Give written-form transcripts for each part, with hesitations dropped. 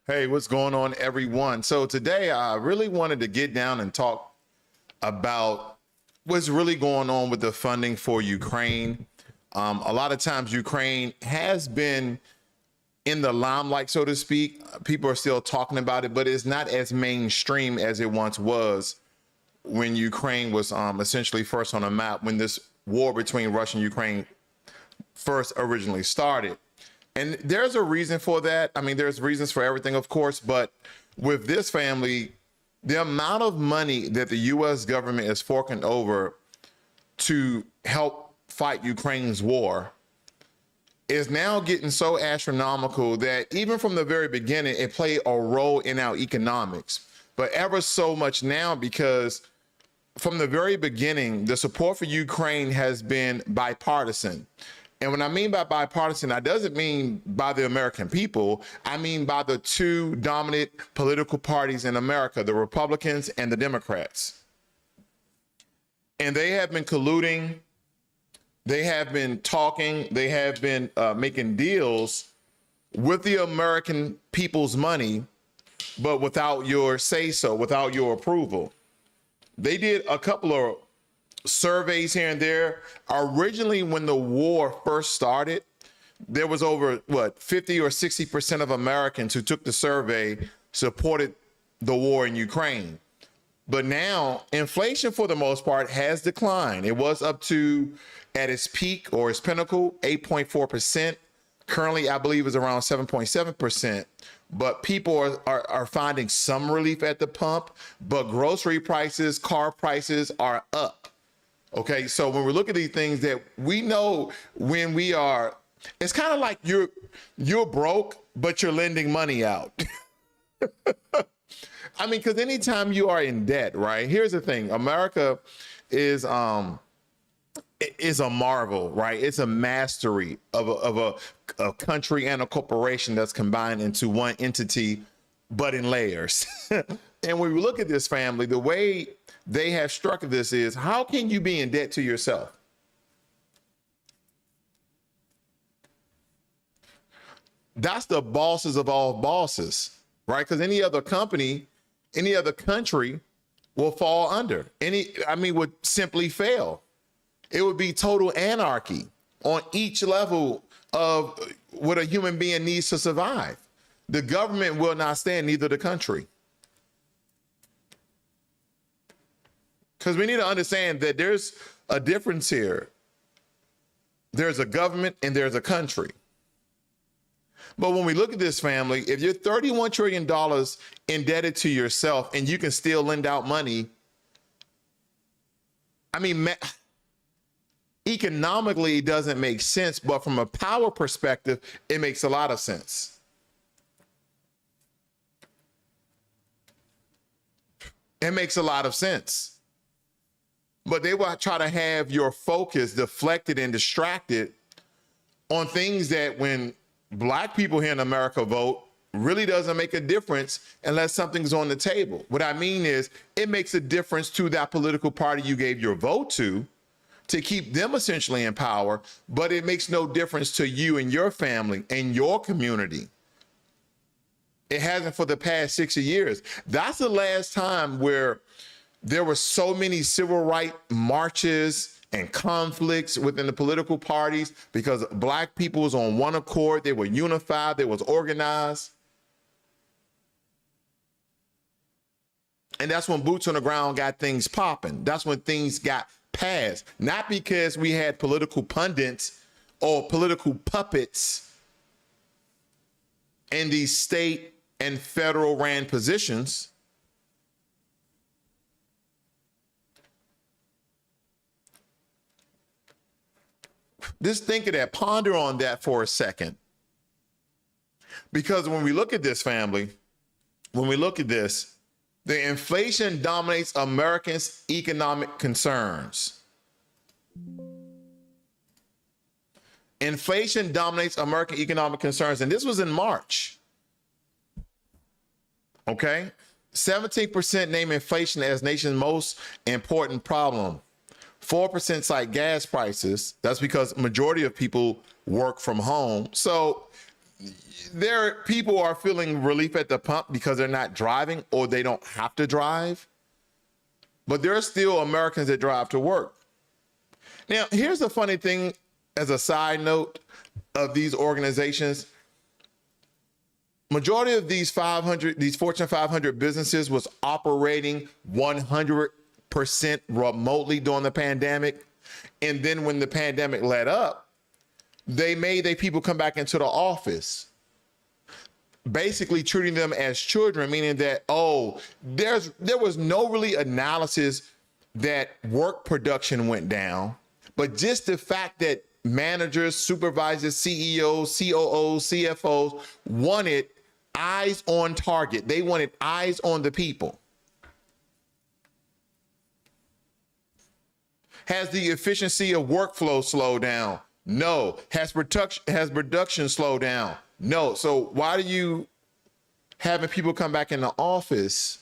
Hey, what's going on, everyone? So today I really wanted to get down and talk about what's really going on with the funding for Ukraine. A lot of times Ukraine has been in the limelight, so to speak. People are still talking about it, but it's not as mainstream as it once was when Ukraine was essentially first on the map, when this war between Russia and Ukraine first originally started. And there's a reason for that. I mean, there's reasons for everything, of course, but with this family, the amount of money that the U.S. government is forking over to help fight Ukraine's war is now getting so astronomical that even from the very beginning, it played a role in our economics, but ever so much now, because from the very beginning, the support for Ukraine has been bipartisan. And when I mean by bipartisan, that doesn't mean by the American people. I mean by the two dominant political parties in America, the Republicans and the Democrats. And they have been colluding. They have been talking. They have been making deals with the American people's money, but without your say-so, without your approval. They did a couple of surveys here and there. Originally, when the war first started, there was over 50 or 60% of Americans who took the survey supported the war in Ukraine. But now inflation, for the most part, has declined. It was up to, at its peak or its pinnacle, 8.4%. Currently, I believe is around 7.7%. But people are finding some relief at the pump, but grocery prices, car prices are up. Okay, so when we look at these things, that we know when we are, it's kind of like you're broke, but you're lending money out. I mean, because anytime you are in debt, right? Here's the thing: America is a marvel, right? It's a mastery of a country and a corporation that's combined into one entity, but in layers. And when we look at this family, the way they have structured this is, how can you be in debt to yourself? That's the bosses of all bosses, right? Because any other company, any other country will fall under. Would simply fail. It would be total anarchy on each level of what a human being needs to survive. The government will not stand, neither the country. Because we need to understand that there's a difference here. There's a government and there's a country. But when we look at this family, if you're $31 trillion indebted to yourself and you can still lend out money, economically, it doesn't make sense, but from a power perspective, it makes a lot of sense. It makes a lot of sense. But they will try to have your focus deflected and distracted on things that, when Black people here in America vote, really doesn't make a difference unless something's on the table. What I mean is, it makes a difference to that political party you gave your vote to keep them essentially in power, but it makes no difference to you and your family and your community. It hasn't for the past 60 years. That's the last time where there were so many civil rights marches and conflicts within the political parties, because Black people was on one accord. They were unified. They was organized. And that's when boots on the ground got things popping. That's when things got passed. Not because we had political pundits or political puppets in these state and federal ran positions. Just think of that, ponder on that for a second. Because when we look at this family, when we look at this, the inflation dominates Americans' economic concerns. Inflation dominates American economic concerns. And this was in March. Okay? 17% name inflation as nation's most important problem. 4% cite gas prices. That's because majority of people work from home. So people are feeling relief at the pump because they're not driving or they don't have to drive. But there are still Americans that drive to work. Now, here's the funny thing as a side note of these organizations. Majority of these Fortune 500 businesses was operating 100% remotely during the pandemic. And then when the pandemic let up, they made their people come back into the office, basically treating them as children, meaning that, there was no really analysis that work production went down, but just the fact that managers, supervisors, CEOs, COOs, CFOs wanted eyes on target. They wanted eyes on the people. Has the efficiency of workflow slowed down? No. Has production slowed down? No. So why do you having people come back in the office?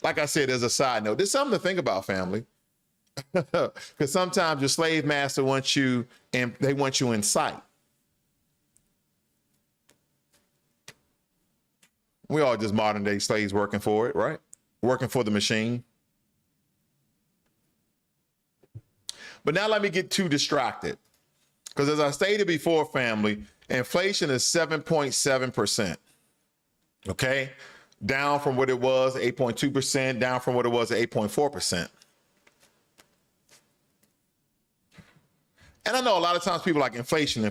Like I said, as a side note, there's something to think about, family. Because sometimes your slave master wants you, and they want you in sight. We all just modern day slaves working for it, right? Working for the machine. But now let me get too distracted. Because as I stated before, family, inflation is 7.7%. Okay? Down from what it was, 8.2%, down from what it was, 8.4%. And I know a lot of times people are like inflation. A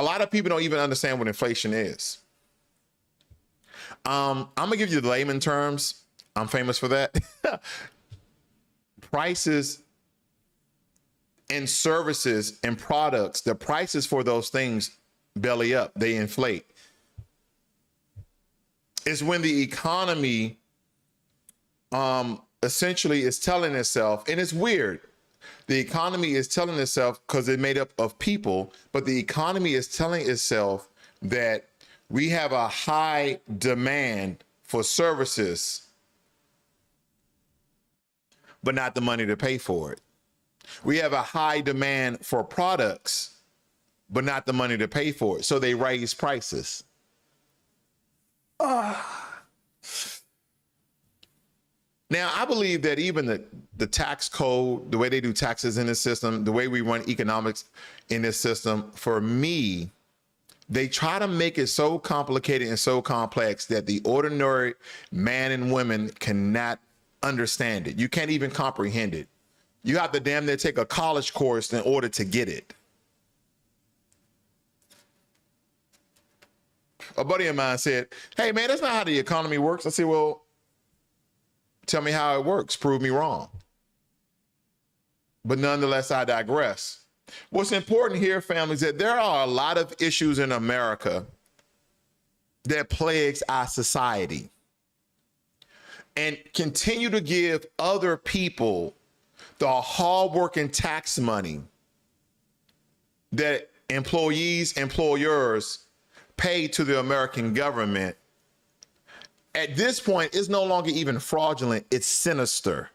lot of people don't even understand what inflation is. I'm gonna give you the layman terms. I'm famous for that. Prices and services and products, the prices for those things belly up, they inflate. It's when the economy essentially is telling itself, and it's weird. The economy is telling itself, because it's made up of people, but the economy is telling itself that we have a high demand for services, but not the money to pay for it. We have a high demand for products, but not the money to pay for it. So they raise prices. Now, I believe that even the tax code, the way they do taxes in this system, the way we run economics in this system, for me, they try to make it so complicated and so complex that the ordinary man and women cannot understand it. You can't even comprehend it. You have to damn near take a college course in order to get it. A buddy of mine said, "Hey man, that's not how the economy works." I said, "Well, tell me how it works. Prove me wrong." But nonetheless, I digress. What's important here, family, is that there are a lot of issues in America that plagues our society, and continue to give other people the hardworking tax money that employees, employers pay to the American government. At this point, it's no longer even fraudulent, it's sinister.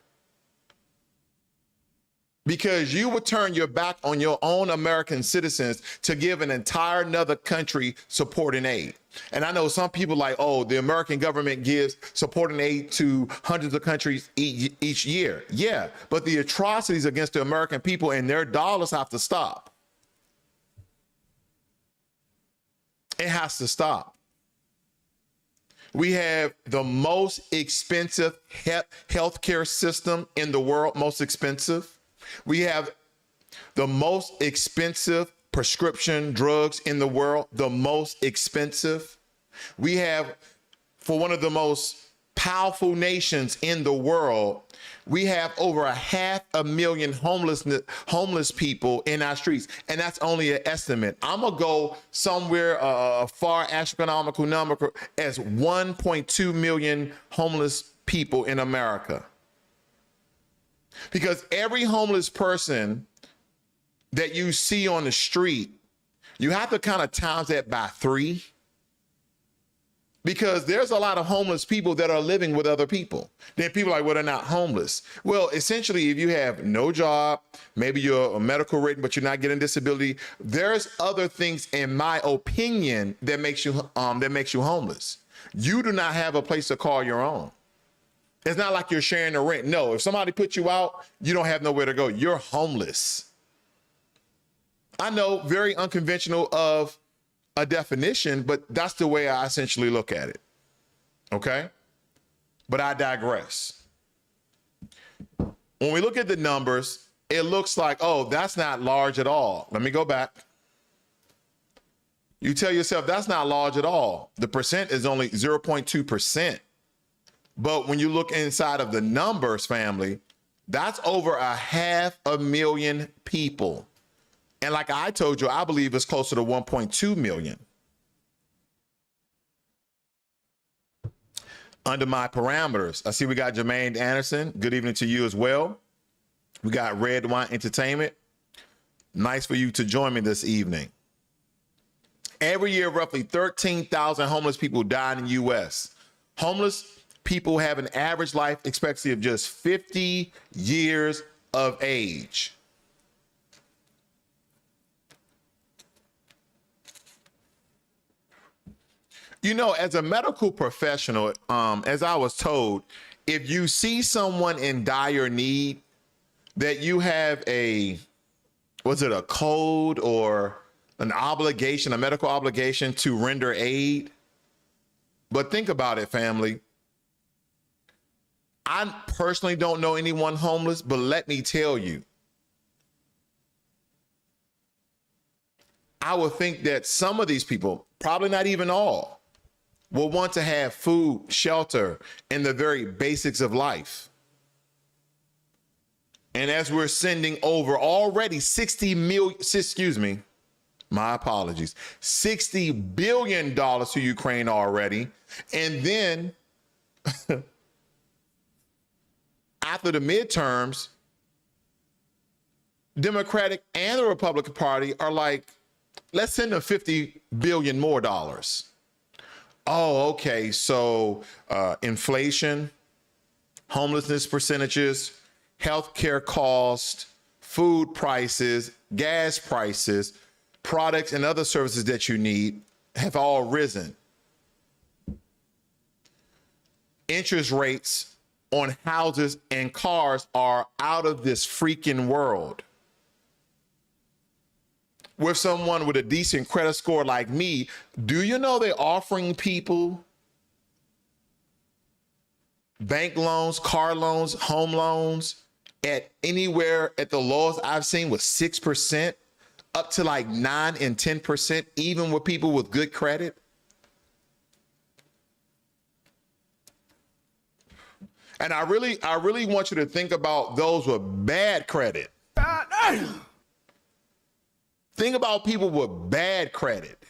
Because you would turn your back on your own American citizens to give an entire another country support and aid. And I know some people like, oh, the American government gives support and aid to hundreds of countries each year. Yeah, but the atrocities against the American people and their dollars have to stop. It has to stop. We have the most expensive healthcare system in the world, most expensive. We have the most expensive prescription drugs in the world, the most expensive. We have, for one of the most powerful nations in the world, we have over 500,000 homeless people in our streets, and that's only an estimate. I'm gonna go somewhere a far astronomical number as 1.2 million homeless people in America. Because every homeless person that you see on the street, you have to kind of times that by 3. because there's a lot of homeless people that are living with other people. Then people are like, well, they're not homeless. Well, essentially, if you have no job, maybe you're a medical rating, but you're not getting disability, there's other things, in my opinion, that makes you homeless. You do not have a place to call your own. It's not like you're sharing the rent. No, if somebody puts you out, you don't have nowhere to go. You're homeless. I know, very unconventional of a definition, but that's the way I essentially look at it. Okay? But I digress. When we look at the numbers, it looks like, oh, that's not large at all. Let me go back. You tell yourself that's not large at all. The percent is only 0.2%. But when you look inside of the numbers, family, that's over 500,000 people. And like I told you, I believe it's closer to 1.2 million. Under my parameters, I see we got Jermaine Anderson. Good evening to you as well. We got Red Wine Entertainment. Nice for you to join me this evening. Every year, roughly 13,000 homeless people die in the U.S. Homeless people have an average life expectancy of just 50 years of age. You know, as a medical professional, as I was told, if you see someone in dire need, that you have a code or an obligation, a medical obligation to render aid? But think about it, family. I personally don't know anyone homeless, but let me tell you, I would think that some of these people, probably not even all, will want to have food, shelter, and the very basics of life. And as we're sending over already $60 billion to Ukraine already. And then after the midterms, Democratic and the Republican Party are like, let's send them $50 billion more dollars. Oh, okay. So inflation, homelessness percentages, healthcare cost, food prices, gas prices, products and other services that you need have all risen. Interest rates on houses and cars are out of this freaking world. With someone with a decent credit score like me, do you know they're offering people bank loans, car loans, home loans at anywhere at the lowest I've seen was 6%, up to like 9 and 10%, even with people with good credit? And I really want you to think about those with bad credit. Think about people with bad credit.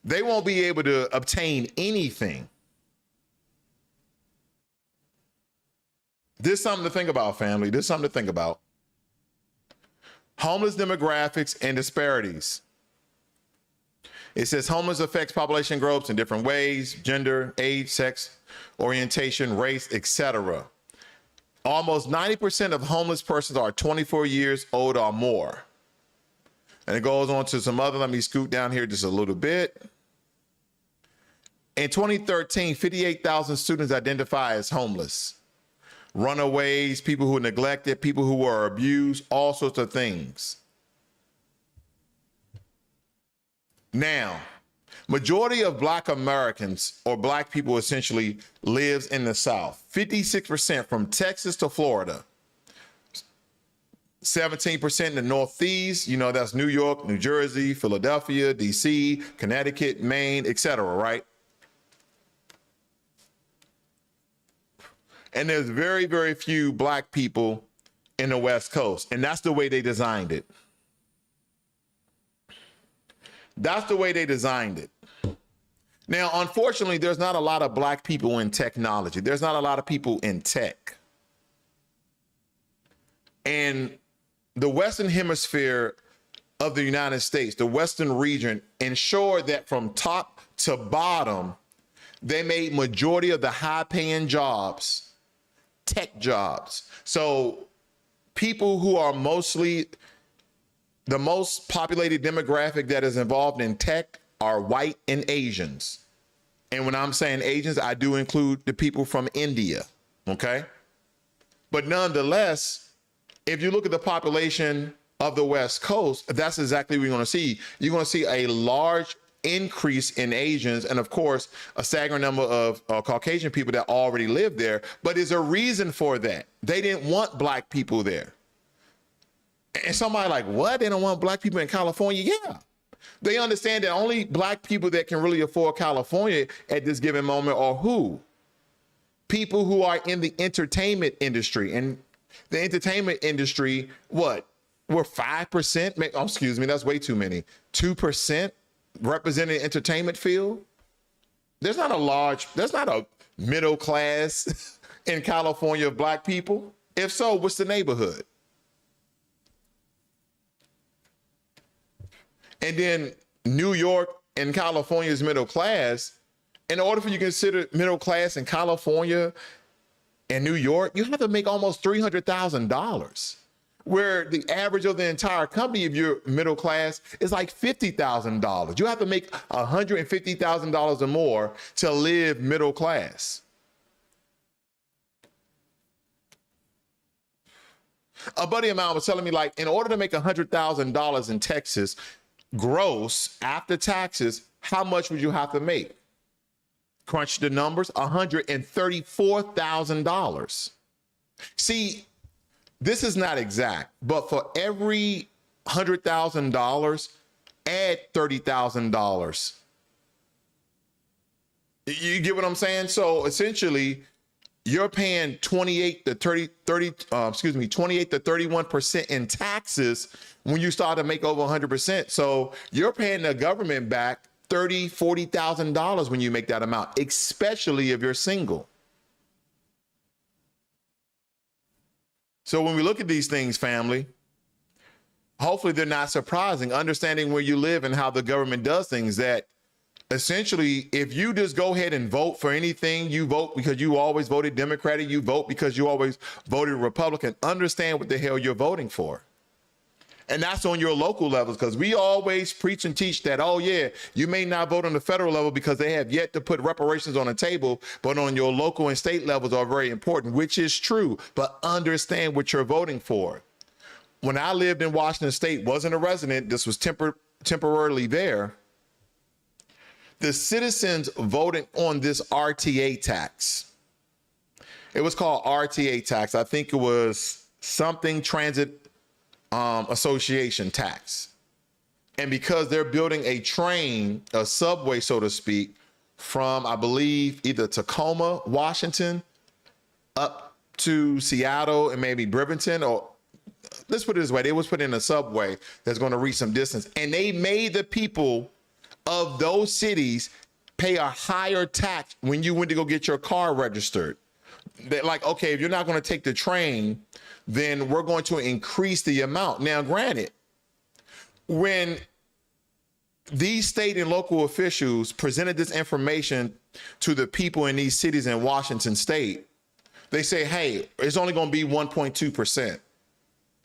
They won't be able to obtain anything. This is something to think about, family. This is something to think about. Homeless demographics and disparities. It says homeless affects population groups in different ways: gender, age, sex, orientation, race, etc. Almost 90% of homeless persons are 24 years old or more. And it goes on to some other, let me scoot down here just a little bit. In 2013, 58,000 students identify as homeless. Runaways, people who are neglected, people who are abused, all sorts of things. Now, majority of Black Americans, or Black people essentially, lives in the South. 56% from Texas to Florida. 17% in the Northeast, you know, that's New York, New Jersey, Philadelphia, DC, Connecticut, Maine, etc., right? And there's very, very few Black people in the West Coast, and that's the way they designed it. That's the way they designed it. Now, unfortunately, there's not a lot of Black people in technology. There's not a lot of people in tech. And the Western Hemisphere of the United States, the Western region, ensured that from top to bottom, they made majority of the high-paying jobs tech jobs. So people who are mostly the most populated demographic that is involved in tech are white and Asians. And when I'm saying Asians, I do include the people from India, okay? But nonetheless, if you look at the population of the West Coast, that's exactly what you're going to see. You're going to see a large increase in Asians, and of course, a staggering number of Caucasian people that already live there. But there's a reason for that. They didn't want black people there. And somebody like, what? They don't want black people in California? Yeah. They understand that only black people that can really afford California at this given moment are who? People who are in the entertainment industry. And the entertainment industry, what? We're 5%? Oh, excuse me, that's way too many. 2% representing the entertainment field? There's not a middle class in California of black people. If so, what's the neighborhood? And then New York and California's middle class. In order for you to consider middle class in California and New York, you have to make almost $300,000. Where the average of the entire company, if you're middle class, is like $50,000. You have to make $150,000 or more to live middle class. A buddy of mine was telling me, like, in order to make $100,000 in Texas gross after taxes, how much would you have to make? Crunch the numbers, $134,000. See, this is not exact, but for every $100,000, add $30,000. You get what I'm saying? So essentially, you're paying 28 to 31% in taxes when you start to make over 100%. So you're paying the government back $30,000, $40,000 when you make that amount, especially if you're single. So when we look at these things, family, hopefully they're not surprising, understanding where you live and how the government does things, that essentially, if you just go ahead and vote for anything, you vote because you always voted Democratic, you vote because you always voted Republican, understand what the hell you're voting for. And that's on your local levels, because we always preach and teach that, oh yeah, you may not vote on the federal level because they have yet to put reparations on the table, but on your local and state levels are very important, which is true, but understand what you're voting for. When I lived in Washington State, wasn't a resident, this was temporarily there, the citizens voted on this RTA tax. It was called RTA tax. I think it was something transit association tax. And because they're building a train, a subway, so to speak, from, I believe, either Tacoma, Washington, up to Seattle and maybe Briverton, or let's put it this way, they was putting in a subway that's going to reach some distance. And they made the people of those cities pay a higher tax when you went to go get your car registered. They're like, okay, if you're not going to take the train, then we're going to increase the amount. Now, granted, when these state and local officials presented this information to the people in these cities in Washington state, they say, hey, it's only going to be 1.2%.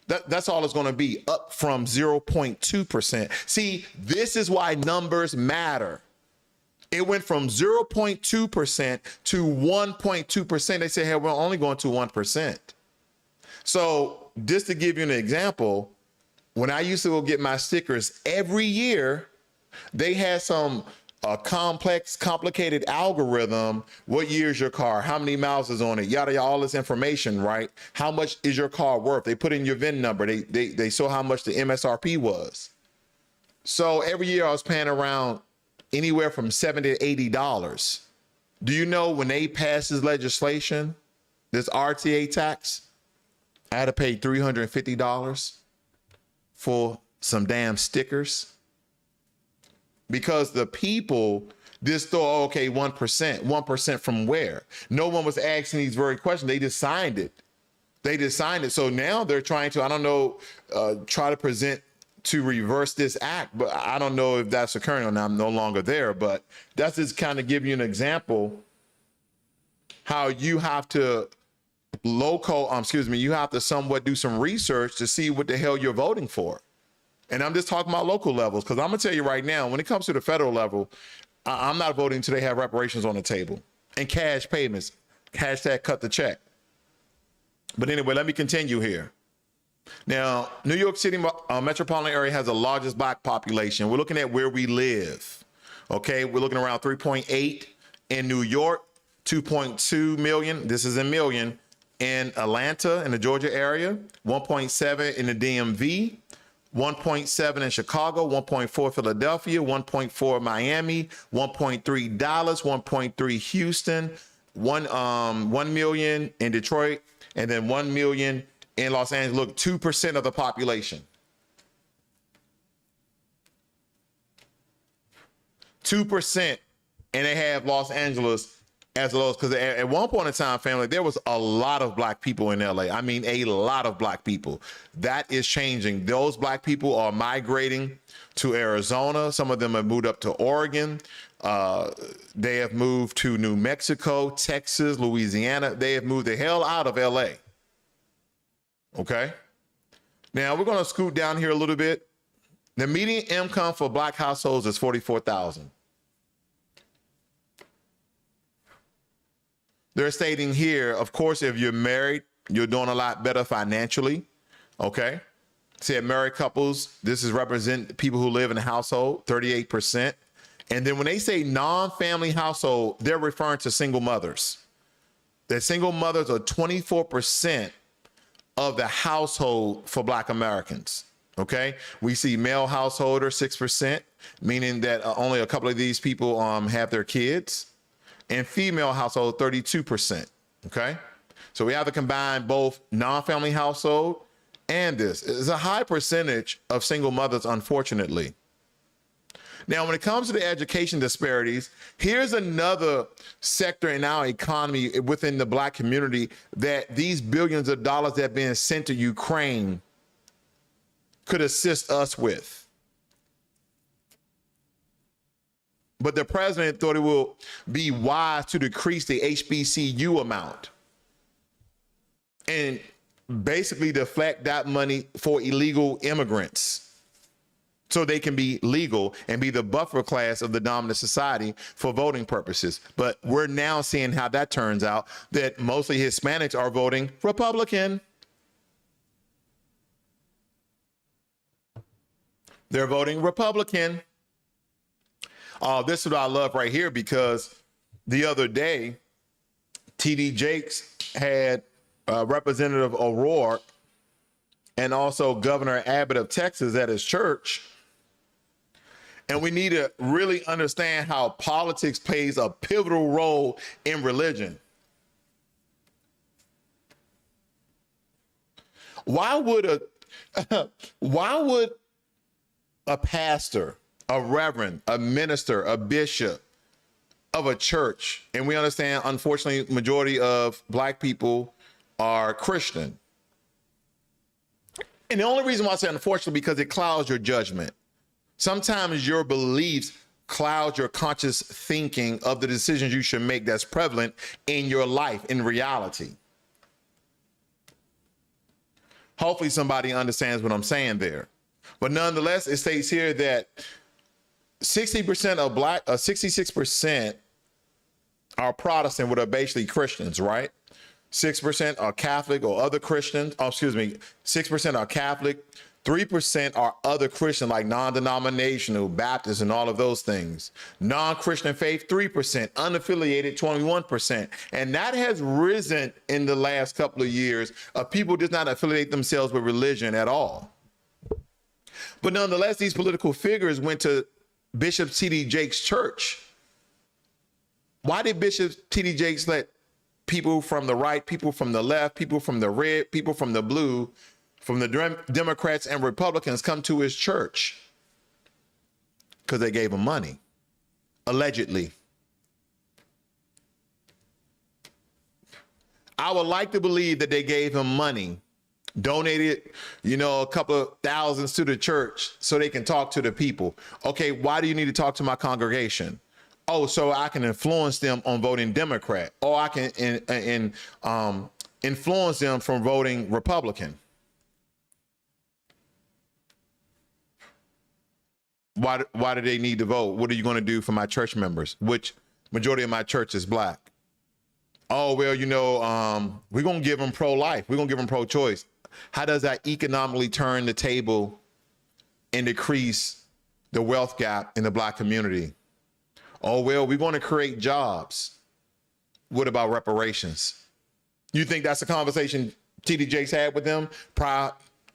That's all it's going to be, up from 0.2%. See, this is why numbers matter. It went from 0.2% to 1.2%. They say, hey, we're only going to 1%. So just to give you an example, when I used to go get my stickers every year, they had some complex, complicated algorithm. What year is your car? How many miles is on it? Yada, yada, all this information, right? How much is your car worth? They put in your VIN number. They saw how much the MSRP was. So every year I was paying around anywhere from $70 to $80. Do you know when they passed this legislation, this RTA tax, I had to pay $350 for some damn stickers? Because the people just thought, okay, 1% from where? No one was asking these very questions. They just signed it. So now they're trying to, I don't know, try to present to reverse this act, but I don't know if that's occurring or not. I'm no longer there, but that's just kind of give you an example how you have to you have to somewhat do some research to see what the hell you're voting for. And I'm just talking about local levels, because I'm gonna tell you right now, when it comes to the federal level, I'm not voting until they have reparations on the table and cash payments, hashtag cut the check. But anyway, let me continue here. Now, New York City metropolitan area has the largest black population. We're looking at where we live. Okay, we're looking around 3.8 in New York, 2.2 million. This is a million in Atlanta in the Georgia area, 1.7 in the DMV, 1.7 in Chicago, 1.4 Philadelphia, 1.4 Miami, 1.3 Dallas, 1.3 Houston, 1 million in Detroit, and then 1 million in Los Angeles. Look, 2% of the population. 2%, and they have Los Angeles as the lowest, because at one point in time, family, there was a lot of black people in LA. I mean, a lot of black people. That is changing. Those black people are migrating to Arizona. Some of them have moved up to Oregon. They have moved to New Mexico, Texas, Louisiana. They have moved the hell out of LA. Okay. Now we're going to scoot down here a little bit. The median income for black households is $44,000. They're stating here, of course, if you're married, you're doing a lot better financially. Okay. Say married couples, this is represent people who live in a household, 38%. And then when they say non-family household, they're referring to single mothers. That single mothers are 24% of the household for black Americans. Okay. We see male householder 6%, meaning that only a couple of these people have their kids, and female household 32%. Okay. So we have to combine both non-family household and this. It's a high percentage of single mothers, unfortunately. Now, when it comes to the education disparities, here's another sector in our economy within the black community that these billions of dollars that are being sent to Ukraine could assist us with. But the president thought it will be wise to decrease the HBCU amount and basically deflect that money for illegal immigrants, so they can be legal and be the buffer class of the dominant society for voting purposes. But we're now seeing how that turns out, that mostly Hispanics are voting Republican. They're voting Republican. This is what I love right here, because the other day, TD Jakes had Representative O'Rourke and also Governor Abbott of Texas at his church. And we need to really understand how politics plays a pivotal role in religion. Why would a pastor, a reverend, a minister, a bishop of a church, and we understand, unfortunately, majority of black people are Christian. And the only reason why I say unfortunately, because it clouds your judgment. Sometimes your beliefs cloud your conscious thinking of the decisions you should make that's prevalent in your life, in reality. Hopefully somebody understands what I'm saying there. But nonetheless, it states here that 60% of 66% are Protestant, which are basically Christians, right? 6% are Catholic or other Christians. 6% are Catholic. 3% are other Christian, like non-denominational, Baptist, and all of those things. Non-Christian faith, 3%. Unaffiliated, 21%. And that has risen in the last couple of years of people who did not affiliate themselves with religion at all. But nonetheless, these political figures went to Bishop T.D. Jakes' church. Why did Bishop T.D. Jakes let people from the right, people from the left, people from the red, people from the blue, from the Democrats and Republicans come to his church? Because they gave him money, allegedly. I would like to believe that they gave him money donated, a couple of thousands to the church so they can talk to the people. Okay, why do you need to talk to my congregation? Oh, so I can influence them on voting Democrat, or I can influence them from voting Republican. Why do they need to vote? What are you going to do for my church members? Which majority of my church is black. Oh, well, we're going to give them pro-life. We're going to give them pro-choice. How does that economically turn the table and decrease the wealth gap in the black community? Oh, well, we're going to create jobs. What about reparations? You think that's a conversation TD Jakes had with them prior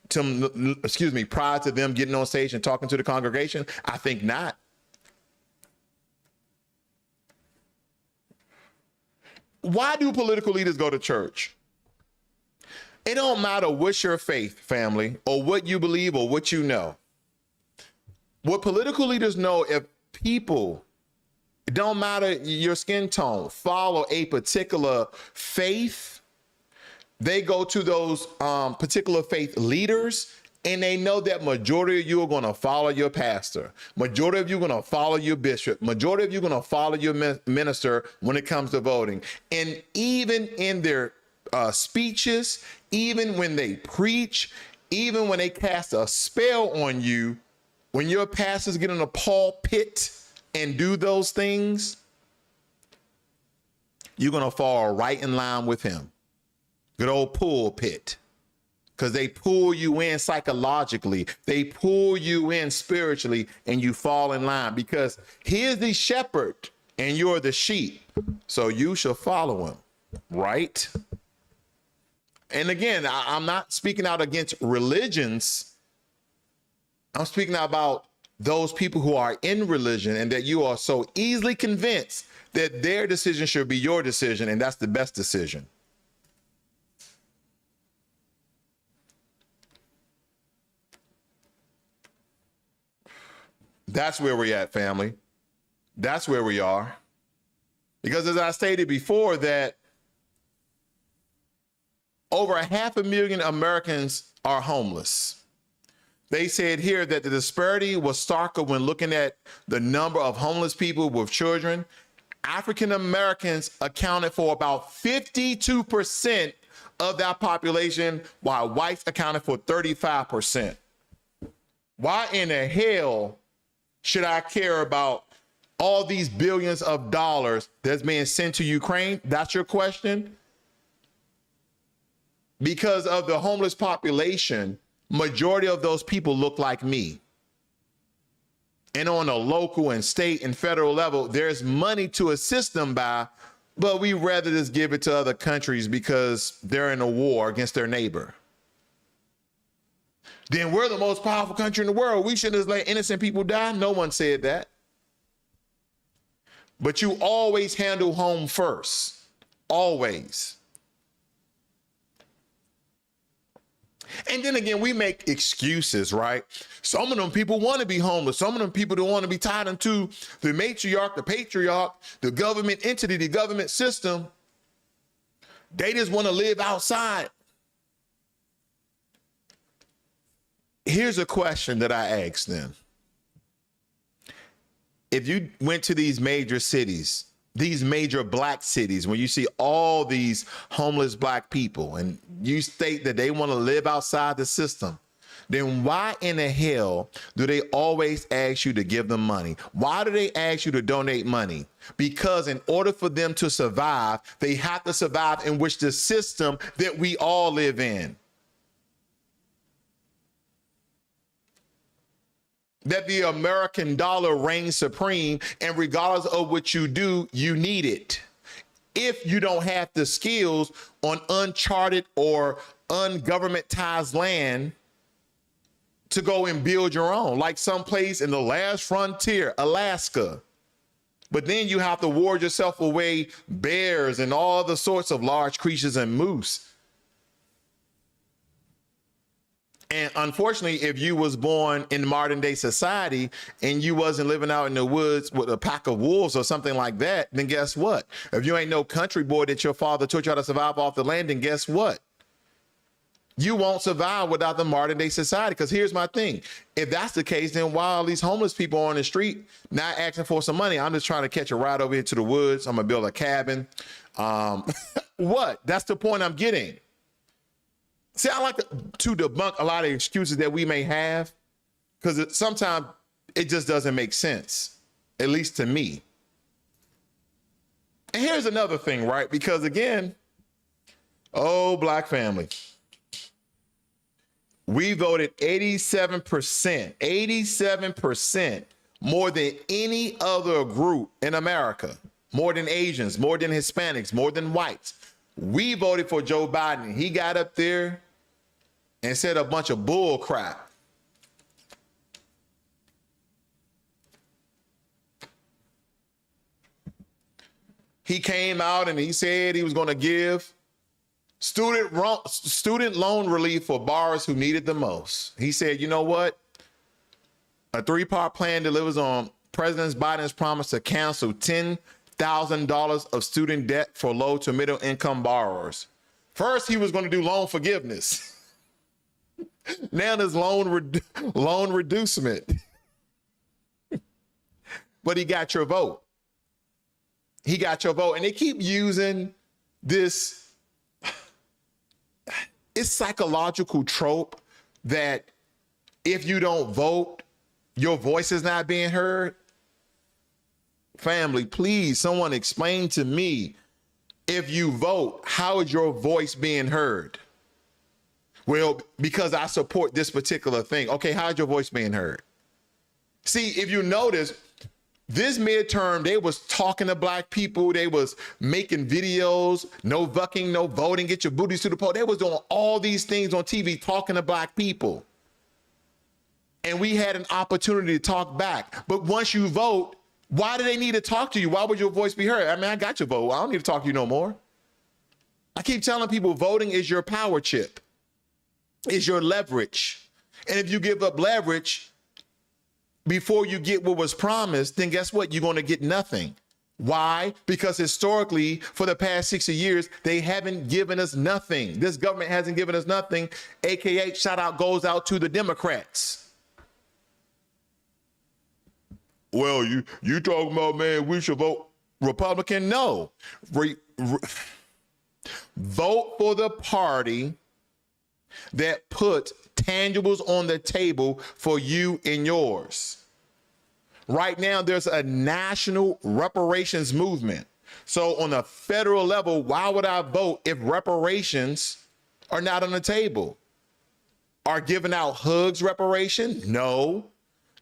to them getting on stage and talking to the congregation? I think not. Why do political leaders go to church? It don't matter what's your faith, family, or what you believe or what you know. What political leaders know, if people, it don't matter your skin tone, follow a particular faith, they go to those particular faith leaders, and they know that majority of you are going to follow your pastor. Majority of you are going to follow your bishop. Majority of you are going to follow your minister when it comes to voting. And even in their speeches, even when they preach, even when they cast a spell on you, when your pastors get in a pulpit and do those things, you're going to fall right in line with him. Good old pulpit. Because they pull you in psychologically. They pull you in spiritually, and you fall in line. Because he is the shepherd and you're the sheep. So you shall follow him, right? And again, I'm not speaking out against religions. I'm speaking about those people who are in religion and that you are so easily convinced that their decision should be your decision, and that's the best decision. That's where we're at, family. That's where we are. Because as I stated before, that over 500,000 Americans are homeless. They said here that the disparity was starker when looking at the number of homeless people with children. African Americans accounted for about 52% of that population, while whites accounted for 35%. Why in the hell should I care about all these billions of dollars that's being sent to Ukraine? That's your question? Because of the homeless population, majority of those people look like me. And on a local and state and federal level, there's money to assist them by, but we rather just give it to other countries because they're in a war against their neighbor. Then we're the most powerful country in the world. We shouldn't just let innocent people die. No one said that. But you always handle home first. Always. And then again, we make excuses, right? Some of them people want to be homeless. Some of them people don't want to be tied into the matriarch, the patriarch, the government entity, the government system. They just want to live outside. Here's a question that I asked them. If you went to these major cities, these major black cities, when you see all these homeless black people and you state that they want to live outside the system, then why in the hell do they always ask you to give them money? Why do they ask you to donate money? Because in order for them to survive, they have to survive in which the system that we all live in. That the American dollar reigns supreme, and regardless of what you do, you need it. If you don't have the skills on uncharted or ungovernmentized land to go and build your own, like someplace in the last frontier, Alaska. But then you have to ward yourself away bears and all the sorts of large creatures and moose. And unfortunately, if you was born in modern day society and you wasn't living out in the woods with a pack of wolves or something like that, then guess what? If you ain't no country boy that your father taught you how to survive off the land, then guess what? You won't survive without the modern day society. Because here's my thing. If that's the case, then why are all these homeless people on the street not asking for some money? I'm just trying to catch a ride over here to the woods. I'm going to build a cabin. What? That's the point I'm getting. See, I like to debunk a lot of excuses that we may have, because sometimes it just doesn't make sense, at least to me. And here's another thing, right? Because again, oh, black family. We voted 87% more than any other group in America, more than Asians, more than Hispanics, more than whites. We voted for Joe Biden. He got up there and said a bunch of bull crap. He came out and he said he was going to give student loan relief for borrowers who needed the most. He said, you know what? A 3-part plan delivers on President Biden's promise to cancel $10,000 of student debt for low to middle income borrowers. First, he was going to do loan forgiveness. Now there's loan reducement. But he got your vote. He got your vote. And they keep using this, it's psychological trope that if you don't vote, your voice is not being heard. Family, please, someone explain to me, if you vote, how is your voice being heard? Well, because I support this particular thing. Okay, how's your voice being heard? See, if you notice, this midterm, they was talking to black people. They was making videos, no bucking, no voting, get your booties to the poll. They was doing all these things on TV, talking to black people. And we had an opportunity to talk back. But once you vote, why do they need to talk to you? Why would your voice be heard? I mean, I got your vote. I don't need to talk to you no more. I keep telling people voting is your power chip, is your leverage. And if you give up leverage before you get what was promised, then guess what? You're going to get nothing. Why? Because historically, for the past 60 years, they haven't given us nothing. This government hasn't given us nothing, AKA shout out goes out to the Democrats. Well, you talking about, man, we should vote Republican? No. Vote for the party that put tangibles on the table for you and yours. Right now, there's a national reparations movement. So on a federal level, why would I vote if reparations are not on the table? Are giving out hugs reparation? No.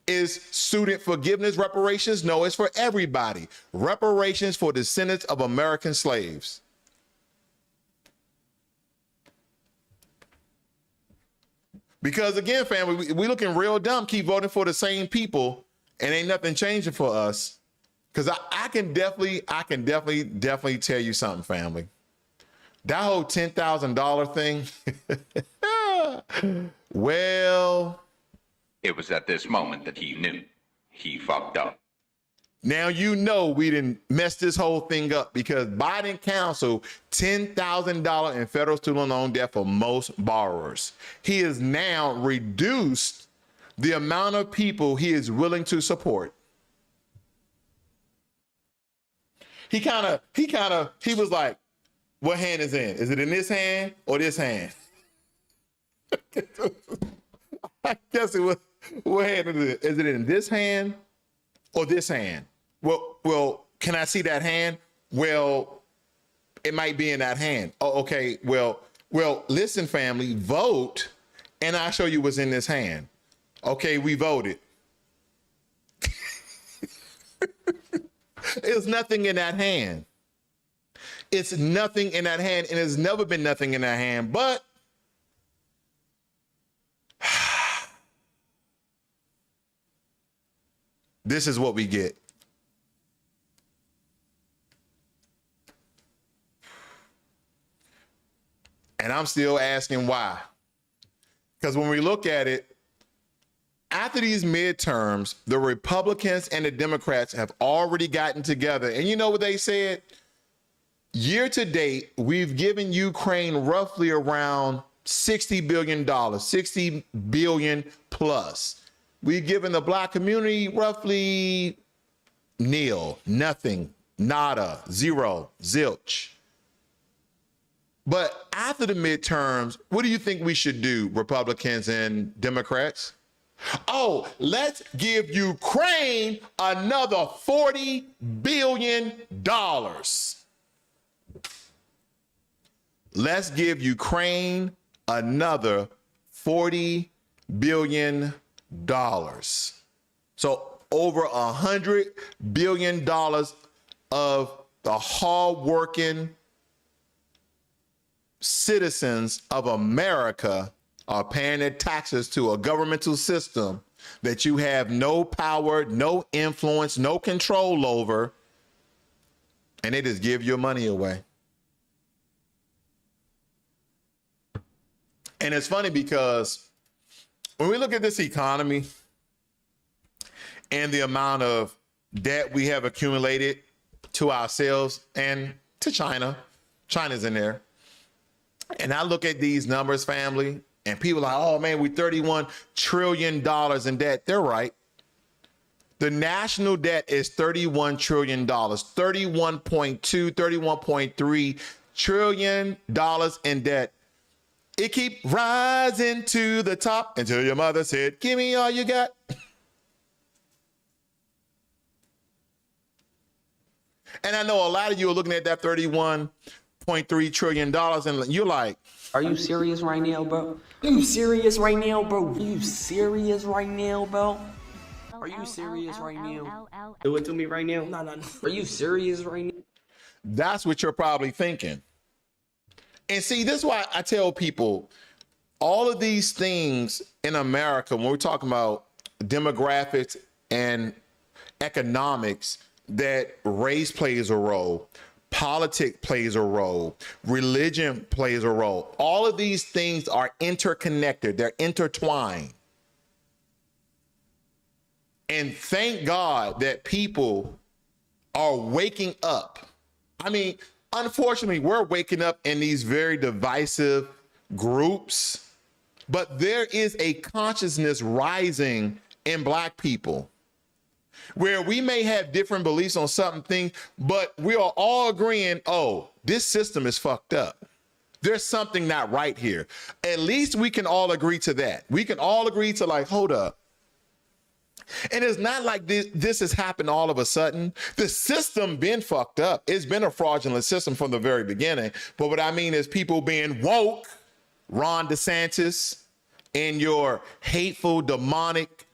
Is student forgiveness reparations? No, it's for everybody. Reparations for descendants of American slaves. Because again, family, we looking real dumb, keep voting for the same people and ain't nothing changing for us. Because I can definitely tell you something, family. That whole $10,000 thing, well. It was at this moment that he knew he fucked up. Now you know we didn't mess this whole thing up because Biden canceled $10,000 in federal student loan debt for most borrowers. He has now reduced the amount of people he is willing to support. He was like, what hand is in? Is it in this hand or this hand? I guess it was, what hand is it? Is it in this hand or this hand? Well, can I see that hand? Well, it might be in that hand. Oh, okay. Well, listen, family, vote, and I'll show you what's in this hand. Okay, we voted. There's nothing in that hand. It's nothing in that hand, and there's never been nothing in that hand, but this is what we get. And I'm still asking why. Because when we look at it, after these midterms, the Republicans and the Democrats have already gotten together. And you know what they said? Year to date, we've given Ukraine roughly around $60 billion, 60 billion plus. We've given the black community roughly nil, nothing, nada, zero, zilch. But after the midterms, what do you think we should do, Republicans and Democrats? Oh, let's give Ukraine another $40 billion. Let's give Ukraine another $40 billion. So over $100 billion of the hardworking citizens of America are paying their taxes to a governmental system that you have no power, no influence, no control over, and they just give your money away. And it's funny because when we look at this economy and the amount of debt we have accumulated to ourselves and to China, China's in there. And I look at these numbers, family, and people are like, oh man, we $31 trillion in debt. They're right. The national debt is $31 trillion, 31.2, $31.3 trillion in debt. It keep rising to the top until your mother said, give me all you got. And I know a lot of you are looking at that $31.3 trillion and you're like, are you serious right now, bro? Are you serious right now, bro? Are you serious right now, bro? Are you serious right now? Do it to me right now. No. Are you serious right now? That's what you're probably thinking. And see, this is why I tell people all of these things in America, when we're talking about demographics and economics, that race plays a role, politics plays a role, religion plays a role. All of these things are interconnected. They're intertwined. And thank God that people are waking up. I mean, unfortunately, we're waking up in these very divisive groups, but there is a consciousness rising in Black people where we may have different beliefs on something, but we are all agreeing, oh, this system is fucked up. There's something not right here. At least we can all agree to that. We can all agree to like, hold up. And it's not like this has happened all of a sudden. The system been fucked up. It's been a fraudulent system from the very beginning. But what I mean is people being woke, Ron DeSantis, in your hateful, demonic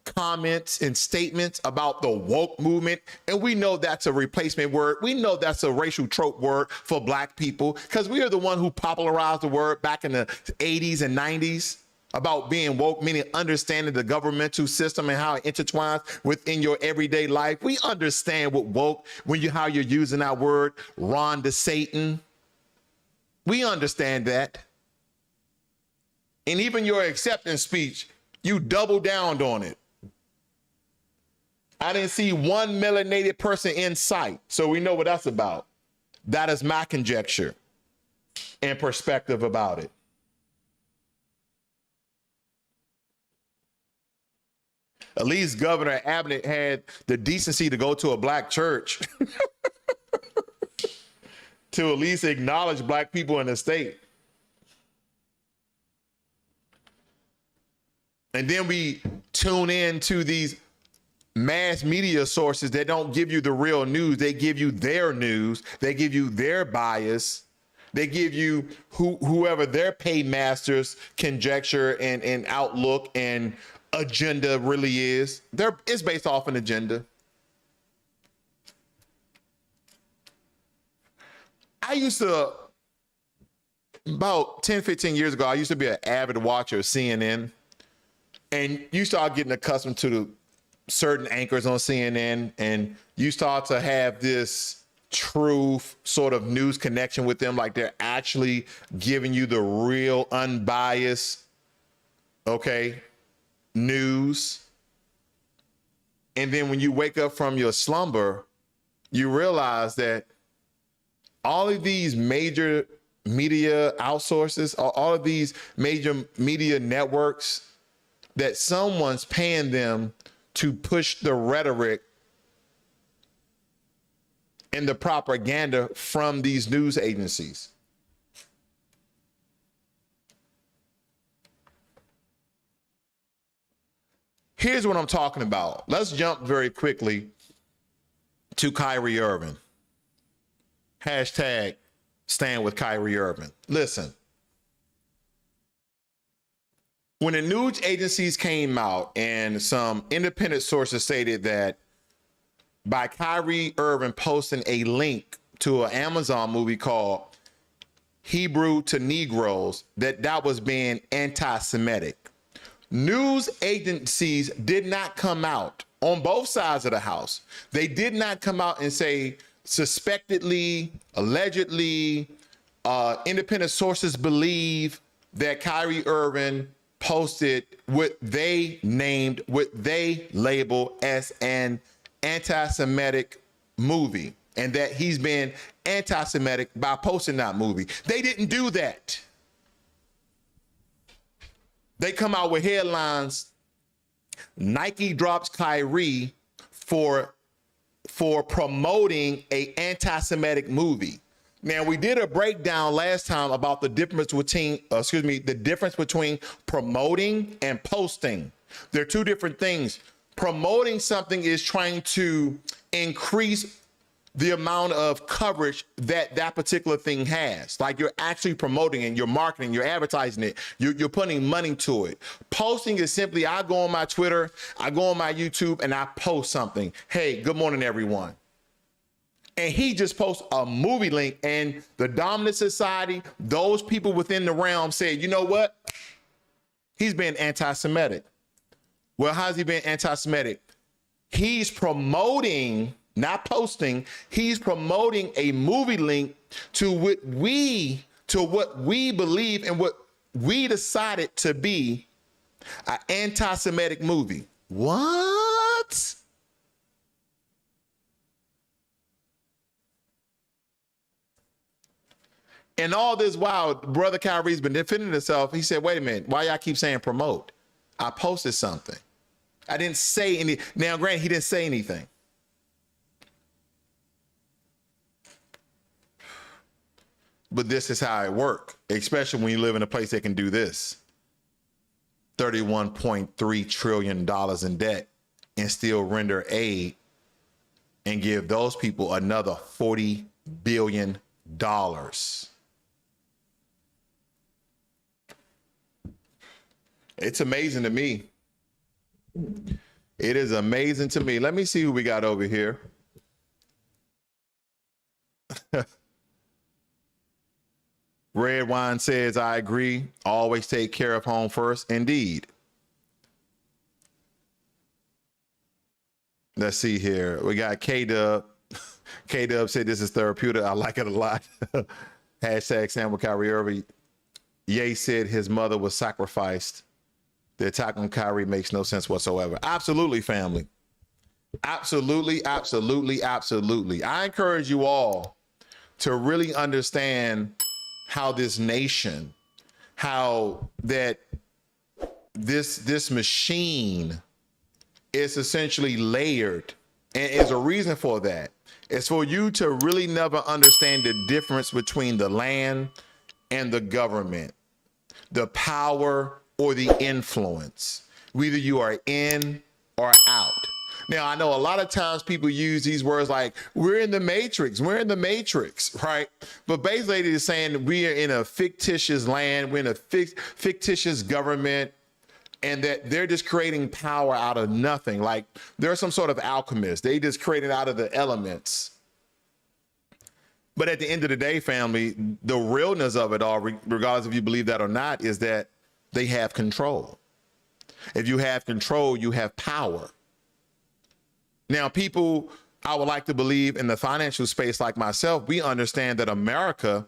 comments and statements about the woke movement. And we know that's a replacement word. We know that's a racial trope word for Black people because we are the one who popularized the word back in the 80s and 90s. About being woke, meaning understanding the governmental system and how it intertwines within your everyday life. We understand what woke, how you're using that word, Ron to Satan. We understand that. And even your acceptance speech, you double downed on it. I didn't see one melanated person in sight, so we know what that's about. That is my conjecture and perspective about it. At least Governor Abbott had the decency to go to a Black church to at least acknowledge Black people in the state. And then we tune in to these mass media sources that don't give you the real news. They give you their news. They give you their bias. They give you whoever their paymasters conjecture and outlook and agenda really is. It's based off an agenda. I used to, about 10, 15 years ago, I used to be an avid watcher of CNN. And you start getting accustomed to the certain anchors on CNN, and you start to have this true sort of news connection with them, like they're actually giving you the real unbiased, news. And then when you wake up from your slumber, you realize that all of these major media outsources, all of these major media networks, that someone's paying them to push the rhetoric and the propaganda from these news agencies. Here's what I'm talking about. Let's jump very quickly to Kyrie Irving. Hashtag stand with Kyrie Irving. Listen, when the news agencies came out and some independent sources stated that by Kyrie Irving posting a link to an Amazon movie called Hebrew to Negroes, that was being anti-Semitic. News agencies did not come out on both sides of the house. They did not come out and say suspectedly, allegedly, independent sources believe that Kyrie Irving posted what they label as an anti-Semitic movie, and that he's been anti-Semitic by posting that movie. They didn't do that. They come out with headlines: Nike drops Kyrie for promoting a anti-Semitic movie. Now, we did a breakdown last time about the difference between promoting and posting. They're two different things. Promoting something is trying to increase the amount of coverage that particular thing has. Like, you're actually promoting and you're marketing, you're advertising it, you're putting money to it. Posting is simply, I go on my Twitter, I go on my YouTube, and I post something. Hey, good morning, everyone. And he just posts a movie link, and the dominant society, those people within the realm said, you know what? He's been anti-Semitic. Well, how's he been anti-Semitic? He's promoting, not posting, he's promoting a movie link to what we believe and what we decided to be an anti-Semitic movie. What? And all this while, Brother Kyrie's been defending himself. He said, wait a minute, why y'all keep saying promote? I posted something. I didn't say any. Now, granted, he didn't say anything. But this is how it works, especially when you live in a place that can do this. $31.3 trillion in debt and still render aid and give those people another $40 billion. It's amazing to me. It is amazing to me. Let me see who we got over here. Red Wine says, I agree. Always take care of home first. Indeed. Let's see here. We got K-Dub. K-Dub said this is therapeutic. I like it a lot. Hashtag Sam with Kyrie Irving. Ye said his mother was sacrificed. The attack on Kyrie makes no sense whatsoever. Absolutely, family. Absolutely, absolutely, absolutely. I encourage you all to really understand how this nation, how that this machine is essentially layered, and is a reason for that. It's for you to really never understand the difference between the land and the government, the power or the influence. Whether you are in or out. Now, I know a lot of times people use these words like, we're in the matrix, right? But basically they're saying we are in a fictitious land, we're in a fictitious government, and that they're just creating power out of nothing. Like they're some sort of alchemist. They just create it out of the elements. But at the end of the day, family, the realness of it all, regardless if you believe that or not, is that they have control. If you have control, you have power. Now, people, I would like to believe in the financial space like myself, we understand that America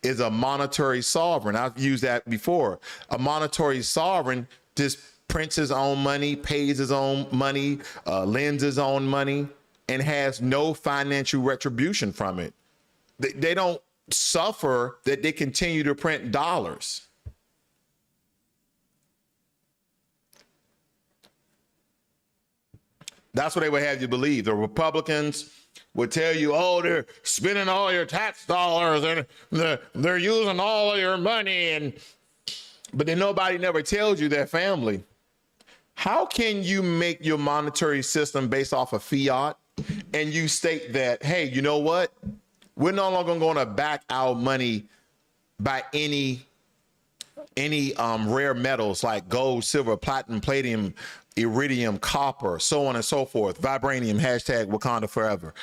is a monetary sovereign. I've used that before. A monetary sovereign just prints his own money, pays his own money, lends his own money, and has no financial retribution from it. They don't suffer that they continue to print dollars. That's what they would have you believe. The Republicans would tell you, oh, they're spending all your tax dollars and they're using all of your money. But then nobody never tells you that, family. How can you make your monetary system based off of fiat and you state that, hey, you know what? We're no longer going to back our money by any rare metals like gold, silver, platinum, palladium, iridium, copper, so on and so forth, vibranium, hashtag Wakanda forever.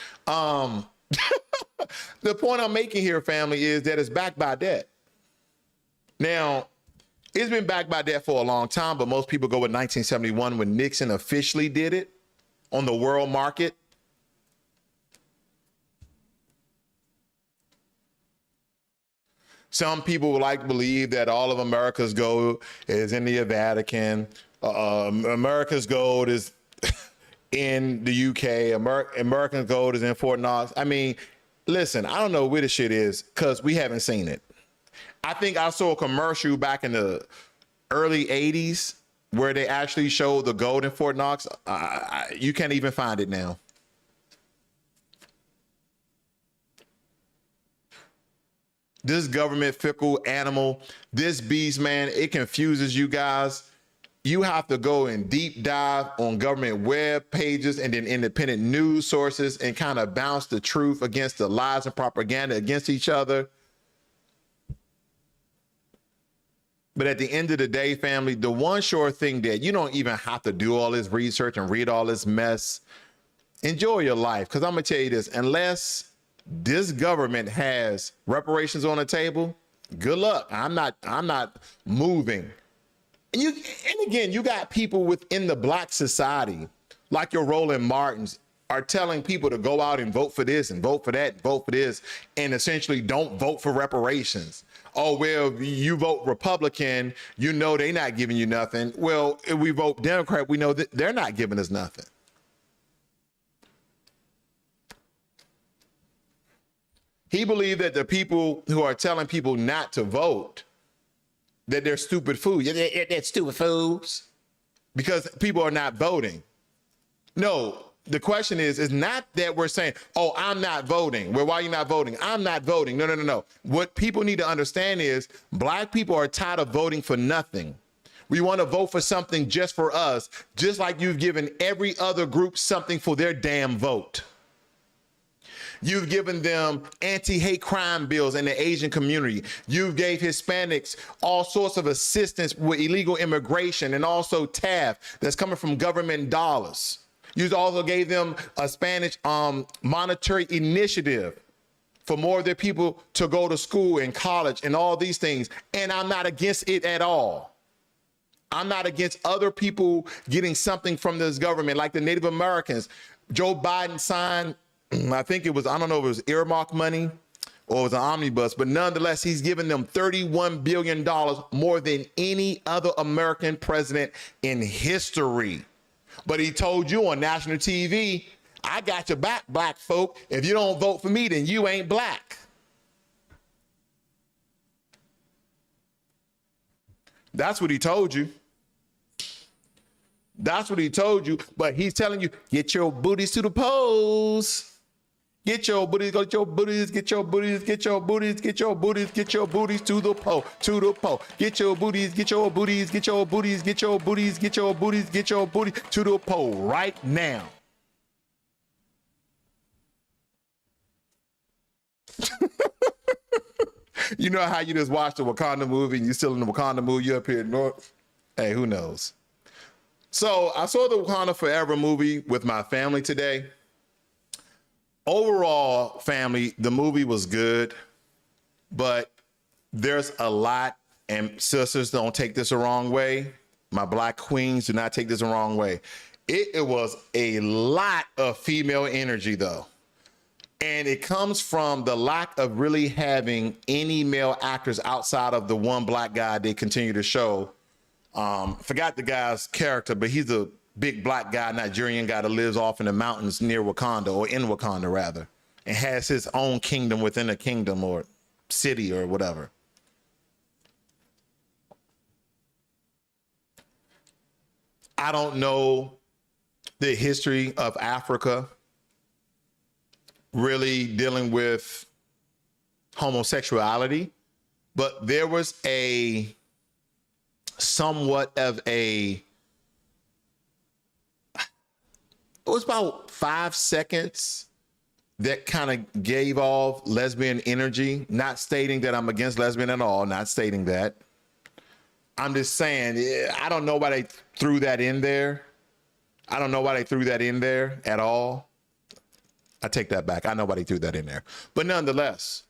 The point I'm making here, family, is that it's backed by debt. Now, it's been backed by debt for a long time, but most people go with 1971 when Nixon officially did it on the world market. Some people would like to believe that all of America's gold is in the Vatican. America's gold is in the UK. American gold is in Fort Knox. I mean, listen, I don't know where the shit is because we haven't seen it. I think I saw a commercial back in the early 80s where they actually showed the gold in Fort Knox. You can't even find it now. This government fickle animal, this beast, man, it confuses you guys. You have to go and deep dive on government web pages and then independent news sources and kind of bounce the truth against the lies and propaganda against each other. But at the end of the day, family, the one sure thing that you don't even have to do all this research and read all this mess. Enjoy your life, because I'm going to tell you this, unless this government has reparations on the table, good luck. I'm not moving. And again, you got people within the black society, like your Roland Martins, are telling people to go out and vote for this and vote for that, and vote for this, and essentially don't vote for reparations. Oh, well, you vote Republican, you know they're not giving you nothing. Well, if we vote Democrat, we know that they're not giving us nothing. He believed that the people who are telling people not to vote, that they're stupid fools. They're stupid fools because people are not voting. No, the question is not that we're saying, oh, I'm not voting. Well, why are you not voting? I'm not voting. No. What people need to understand is black people are tired of voting for nothing. We want to vote for something just for us, just like you've given every other group something for their damn vote. You've given them anti-hate crime bills in the Asian community. You gave Hispanics all sorts of assistance with illegal immigration and also TAF that's coming from government dollars. You also gave them a Spanish monetary initiative for more of their people to go to school and college and all these things. And I'm not against it at all. I'm not against other people getting something from this government, like the Native Americans. Joe Biden signed, I think it was, I don't know if it was earmark money or it was an omnibus, but nonetheless, he's given them $31 billion more than any other American president in history. But he told you on national TV, I got your back, black folk. If you don't vote for me, then you ain't black. That's what he told you. That's what he told you. But he's telling you, get your booties to the polls. Get your booties, get your booties, get your booties, get your booties, get your booties, get your booties to the poll, to the poll. Get your booties, get your booties, get your booties, get your booties, get your booties, get your booties to the poll right now. You know how you just watched the Wakanda movie and you're still in the Wakanda movie, you up here north? Hey, who knows? So I saw the Wakanda Forever movie with my family today. Overall, family, the movie was good, but there's a lot, and sisters, don't take this the wrong way. My black queens, do not take this the wrong way. It was a lot of female energy, though. And it comes from the lack of really having any male actors outside of the one black guy they continue to show. Forgot the guy's character, but he's a big black guy, Nigerian guy that lives off in the mountains near Wakanda, or in Wakanda rather, and has his own kingdom within a kingdom, or city or whatever. I don't know the history of Africa really dealing with homosexuality, but there was a somewhat of it was about 5 seconds that kind of gave off lesbian energy, not stating that I'm against lesbian at all, not stating that. I'm just saying, I don't know why they threw that in there. I don't know why they threw that in there at all. I take that back. I know why they threw that in there. But nonetheless,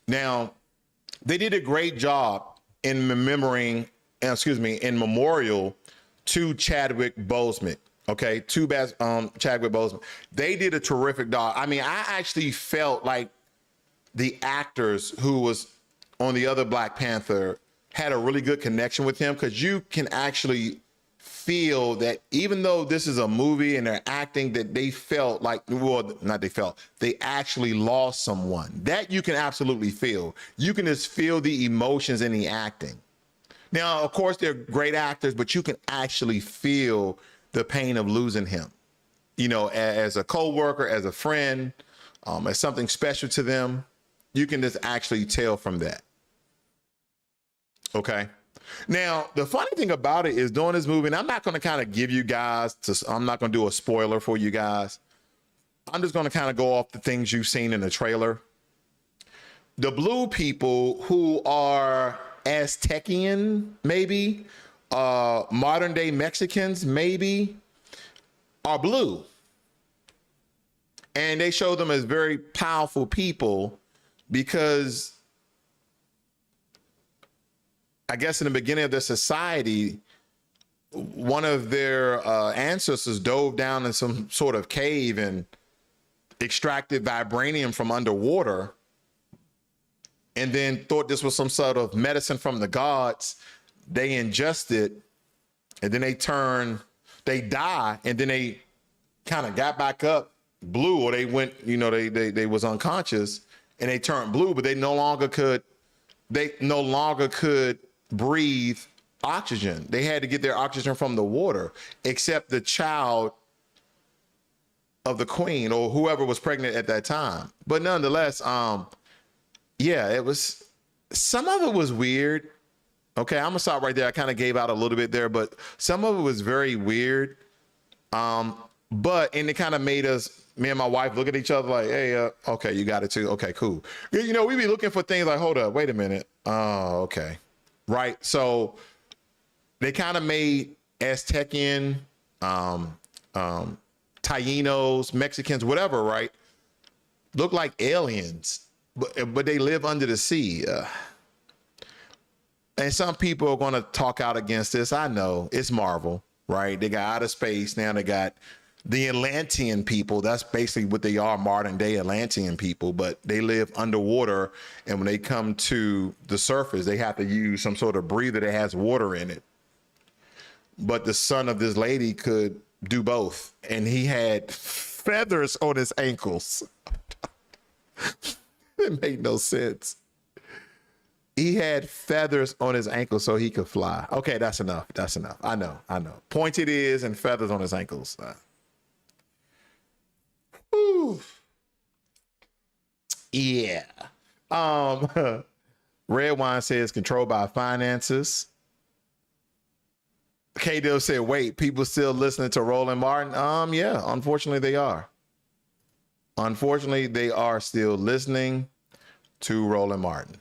now they did a great job in in memorial to Chadwick Boseman. Okay, Chadwick Boseman. They did a terrific job. I mean, I actually felt like the actors who was on the other Black Panther had a really good connection with him, because you can actually feel that even though this is a movie and they're acting, that they felt like, well, not they felt, they actually lost someone. That you can absolutely feel. You can just feel the emotions in the acting. Now, of course, they're great actors, but you can actually feel the pain of losing him, you know, as a co-worker, as a friend, as something special to them. You can just actually tell from that. Okay. Now, the funny thing about it is during this movie, and I'm not going to kind of give you guys, I'm not going to do a spoiler for you guys. I'm just going to kind of go off the things you've seen in the trailer. The blue people who are Aztecian, maybe, modern day Mexicans, maybe, are blue. And they show them as very powerful people because I guess in the beginning of their society, one of their ancestors dove down in some sort of cave and extracted vibranium from underwater, and then thought this was some sort of medicine from the gods. They ingest it, and then they die, and then they kind of got back up blue, or they went, you know, they was unconscious, and they turned blue, but they no longer could breathe oxygen. They had to get their oxygen from the water, except the child of the queen or whoever was pregnant at that time. But nonetheless, yeah, it was, some of it was weird. Okay, I'm gonna stop right there. I kind of gave out a little bit there, but some of it was very weird. And it kind of made us, me and my wife, look at each other like, hey, okay, you got it too. Okay, cool. You know, we be looking for things like, hold up, wait a minute. Oh, okay. Right. So they kind of made Aztecian, Tainos, Mexicans, whatever, right, look like aliens, but they live under the sea. And some people are going to talk out against this. I know it's Marvel, right? They got outer space. Now they got the Atlantean people. That's basically what they are, modern day Atlantean people, but they live underwater. And when they come to the surface, they have to use some sort of breather that has water in it. But the son of this lady could do both. And he had feathers on his ankles. It made no sense. He had feathers on his ankles so he could fly. Okay, that's enough. That's enough. I know. Pointed ears and feathers on his ankles. Whew. Yeah. Red Wine says controlled by finances. K-Dill said, wait, people still listening to Roland Martin? Yeah, unfortunately they are. Unfortunately, they are still listening to Roland Martin.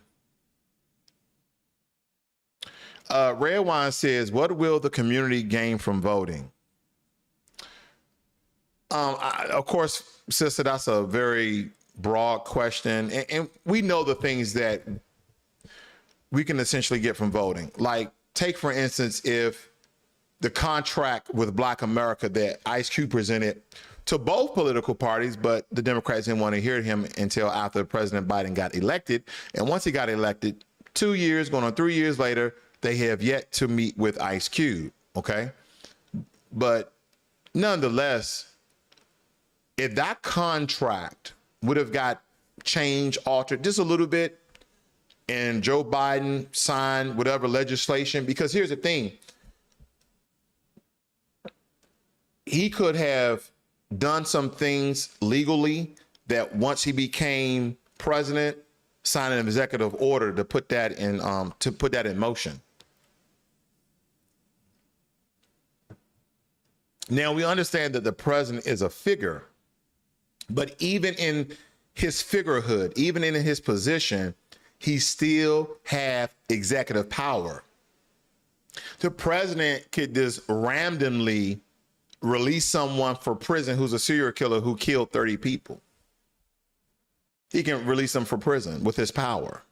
Red Wine says, what will the community gain from voting? Of course, sister, that's a very broad question. And we know the things that we can essentially get from voting. Like, take, for instance, if the contract with Black America that Ice Cube presented to both political parties, but the Democrats didn't want to hear him until after President Biden got elected. And once he got elected, 2 years, going on 3 years later, they have yet to meet with Ice Cube, okay? But nonetheless, if that contract would have got change, alter just a little bit, and Joe Biden signed whatever legislation. Because here's the thing. He could have done some things legally that once he became president, signed an executive order to put that in motion. Now we understand that the president is a figure, but even in his figurehood, even in his position, he still have executive power. The president could just randomly release someone for prison who's a serial killer who killed 30 people. He can release them for prison with his power.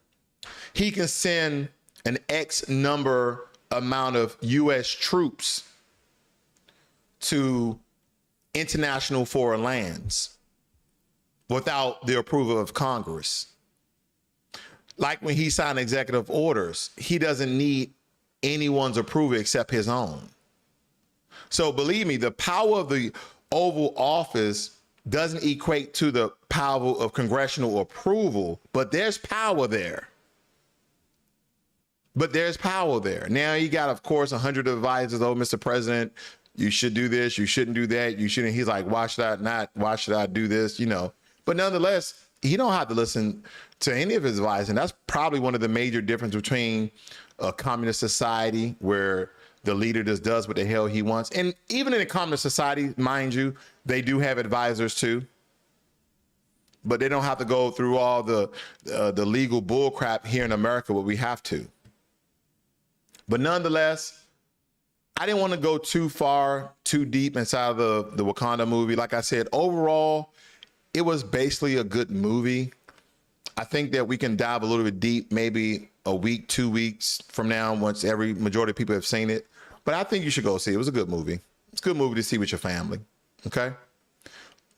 He can send an X number amount of U.S. troops to international foreign lands without the approval of Congress. Like when he signed executive orders, he doesn't need anyone's approval except his own. So believe me, the power of the Oval Office doesn't equate to the power of congressional approval, but there's power there. Now you got, of course, 100 advisors. Oh, Mr. President, you should do this. You shouldn't do that. You shouldn't. He's like, why should I not? Why should I do this? You know, but nonetheless, he don't have to listen to any of his advice. And that's probably one of the major differences between a communist society where the leader just does what the hell he wants. And even in a communist society, mind you, they do have advisors too, but they don't have to go through all the legal bull crap here in America, what we have to. But nonetheless, I didn't want to go too far, too deep inside of the Wakanda movie. Like I said, overall, it was basically a good movie. I think that we can dive a little bit deep, maybe a week, 2 weeks from now, once majority of people have seen it. But I think you should go see it. It was a good movie. It's a good movie to see with your family. Okay.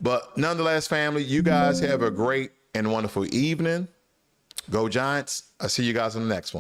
But nonetheless, family, you guys have a great and wonderful evening. Go Giants. I'll see you guys in the next one.